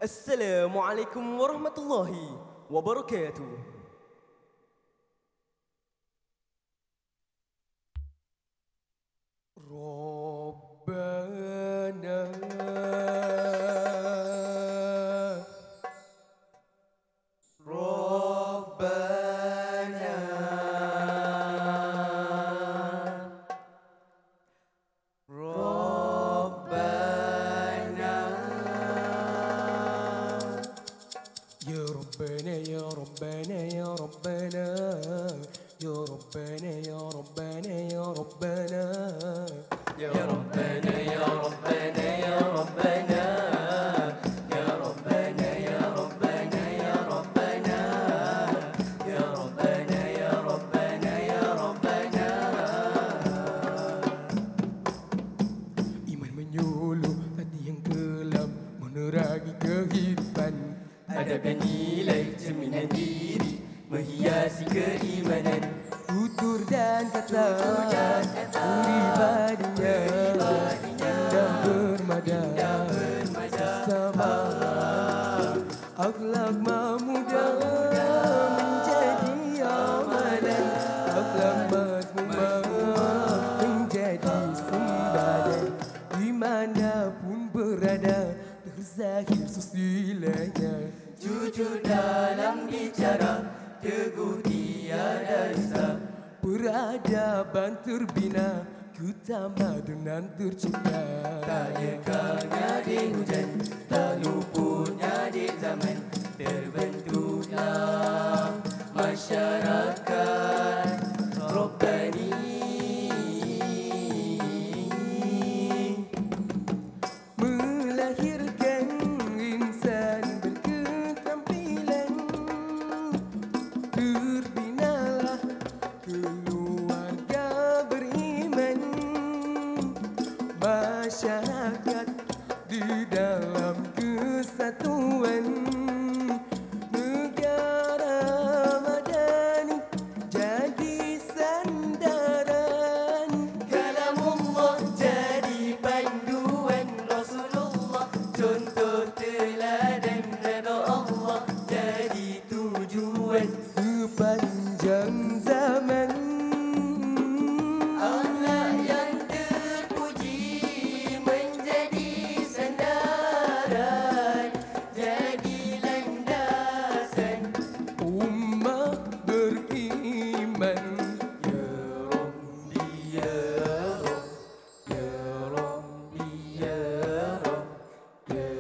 Assalamualaikum warahmatullahi wabarakatuh. Rabbana adab dan nilai cerminan diri menghiasi keimanan. Tutur dan kata pribadinya indah bermada bersama akhlak mamuda menjadi amalan, akhlak mazmumah menjadi sembadan. Dimanapun berada terzahir sesilanya, jujur dalam bicara, teguh tiada dusta, peradaban terbina, ketamadunan tercipta. Tak lekalnya di hujan, tak luputnya di zaman, terbentuklah masyarakat Rabbani. Melahirkan insan berketampilan, terbinalah keluarga beriman, masyarakat di dalam kesatuan, negara madani jadi sandaran, kalamullah jadi panduan, Rasulullah contoh teladan, redha Allah jadi tujuan sepanjang zaman. Akhlak yang terpuji menjadi sandaran, jadi landasan ummah beriman. Ya Rabbi ya Rabb, ya Rabbi ya Rabb, ya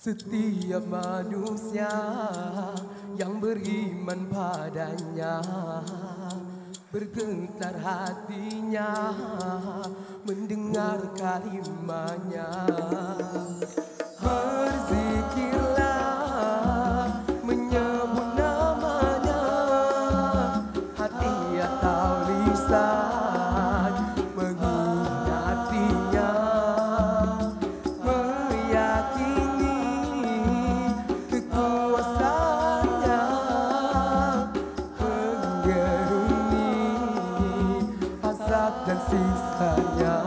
Setiap manusia yang beriman padanya, bergetar hatinya mendengar kalimahnya. Berzikirlah menyebut namanya, hati atau lisan mengingatinya, meyakini kekuasaannya, menggeruni hasad dan sisanya.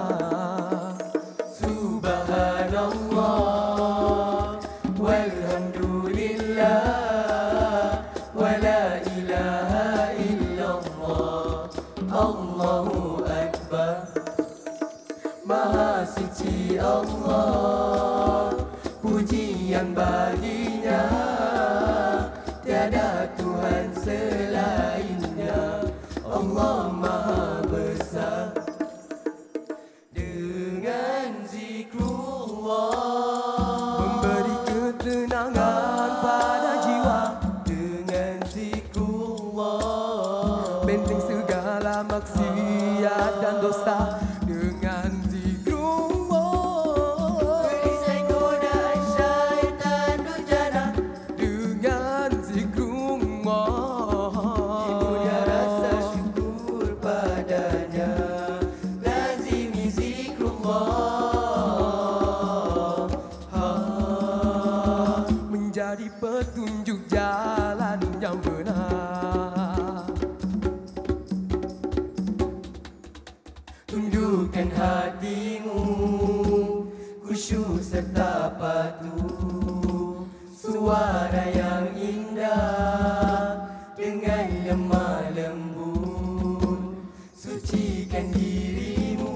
Subhanallah walhamdulillah wala ilaha illallah, Allahu Akbar. Maha suci Allah, pujian baginya, tiada Tuhan selainnya, Allah Maha Besar. Dengan zikrullah memberi ketenangan pada jiwa. Dengan zikrullah benteng segala maksiat dan dosa. Dengan zikrullah berisai godaan syaitan durjana. Dengan zikrullah timbulnya rasa syukur padanya. Lazimi zikrullah menjadi petunjuk jalan yang benar. Tundukkan hatimu, khusyuk serta patuh, suara yang indah dengan lemah lembut. Sucikan dirimu,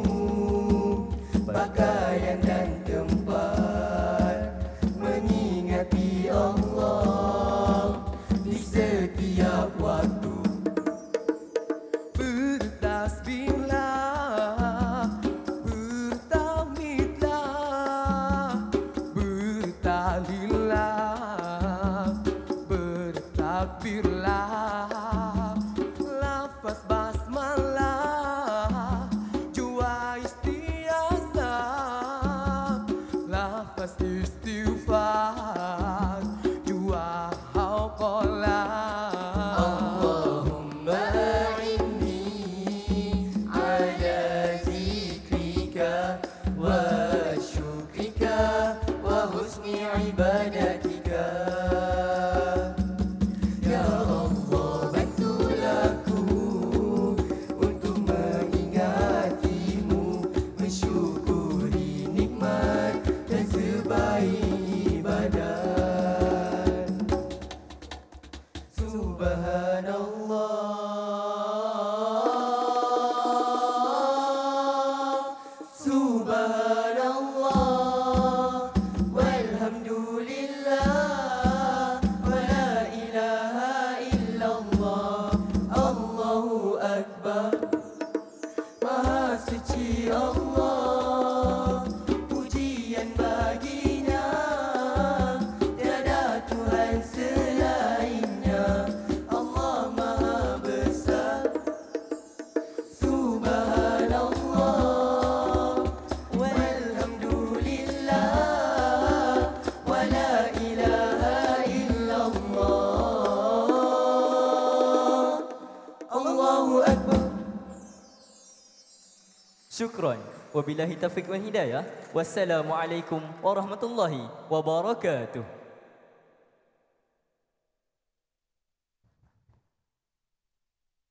pakaian dan tempat, mengingati Allah di setiap waktu. Bertasbihlah, bertahmidlah, bertahlillah, bertakbirlah, lafaz basmalah, jua istiazah, lafaz istighfar, jua hauqalah. Ibadatika ya Allah, bantulah aku untuk mengingatimu, mensyukuri nikmat dan sebaik ibadat. Subhanallah, Subhanallah walhamdulillah wala ilaha illallah, Allahu Akbar. Maha suci Allah, pujian baginya, tiada Tuhan selainnya, Allah Maha Besar. Subhanallah walhamdulillah wala ilaha illallah, Allahu Akbar. Syukran. Wabillahi taufiq wal hidayah. Wassalamualaikum warahmatullahi wabarakatuh.